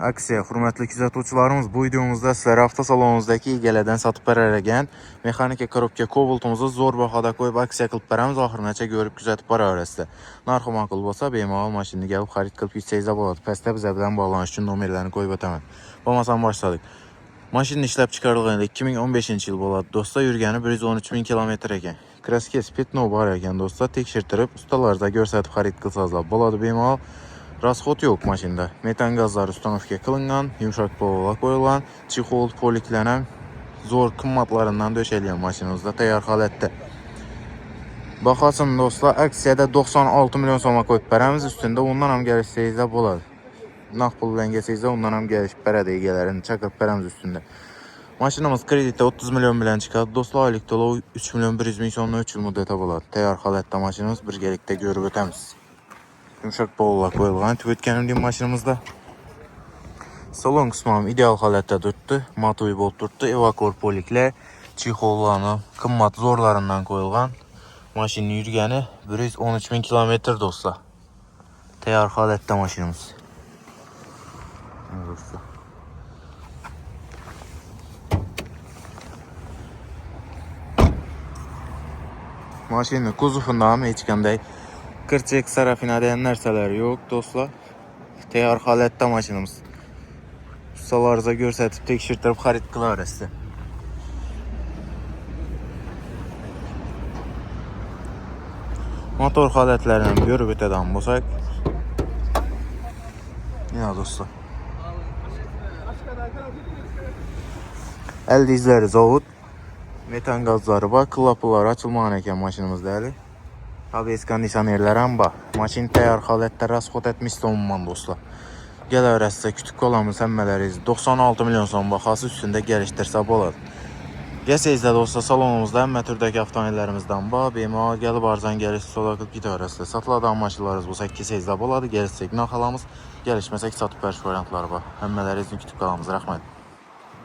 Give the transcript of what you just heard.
Aksiya, hürmetli kuzatuvchilarimiz, bu videomuzda sizlarga avtosalonimizdagi egalardan sotib berilgan mexanika korobka Cobalt'imizni zo'r bahoda qo'yib aksiya qilib beramiz. Oxirigacha ko'rib kuzatib boraverasizlar. Narxi ma'qul bo'lsa, bemalol mashinani kelib xarid qilib ketsangiz bo'ladi. Pastda bizlar bilan bog'lanish uchun nomerlarni qo'yib o'taman. Bo'lmasam boshladik. Mashina ishlab chiqarilganda 2015-yil bo'ladi. Do'stlar, yurgani 113 ming kilometr ekan. Kraska spitno bor ekan do'stlar. Tekshirtirib, ustalarda ko'rsatib xarid qilsangiz bo'ladi bemalol. Расход yo'q mashinada. Metan gazlar ustanovka qilingan, yumshoq pollar qo'yilgan, chexol poliklar ham zo'r qimmatlaridan döşelgan mashinamizda tayyor holatda. Bahosini do'stlar aksiyada 96 million so'mga qo'yib beramiz. Ustunda undan ham kelishsangiz bo'ladi. Naqd pul bilan kelsangiz undan ham kelishib beradi egalarini chaqirib beramiz ustunda. Mashinamiz kreditda 30 million bilan chiqadi. Do'stlar, oylik to'lov 3 million 100 ming so'mdan 3 yil muddatda bo'ladi. Tayyor holatda mashinamiz, birgalikda ko'rib o'tamiz. Yumshoq pollar qo'yilgan o'tganimdek mashinamizda. Salon qismi ham ideal holatda turibdi. Matoviy bo'lib turibdi. Evakor poliklar, chexollarni qimmat zo'rlaridan qo'yilgan. Mashina yurgani 113 ming kilometr do'stlar. Tayyor holatda mashinamiz. Do'stlar. Mashina kuzovida ham hech qanday qirchiq, sarafina degan narsalar yo'q do'stlar. Tayyor holatda mashinamiz. Ustalaringizga ko'rsatib tekshirtirib xarid qilaverasizlar. Motor holatlarini ko'rib o'tadigan bo'lsak, mana do'stlar. Ildizlari zavod, metan gazlari bor, klapalar ochilmagan ekan mashinamizda hali. ABS konditsionerlar ham bor. Mashina tayyor holatda rasxod etmishdi umuman do'stlar. Kelaverasizlar, kutib qolamiz hammalaringiz. 96 million so'm bahosi ustunda kelishtirsa bo'ladi. Kelsangizlar do'stlar, salonimizda hamma turdagi avtomobillarimizdan bor. Bemalol kelib arzon kelish so'roq qilib ketaverasizlar. Sotiladigan mashinalaringiz bo'lsa, kelsangizlar bo'ladi. Kelishsak naqd olamiz, kelishmasak sotib berish variantlari bor. Hammalaringizni kutib qolamiz. Rahmat.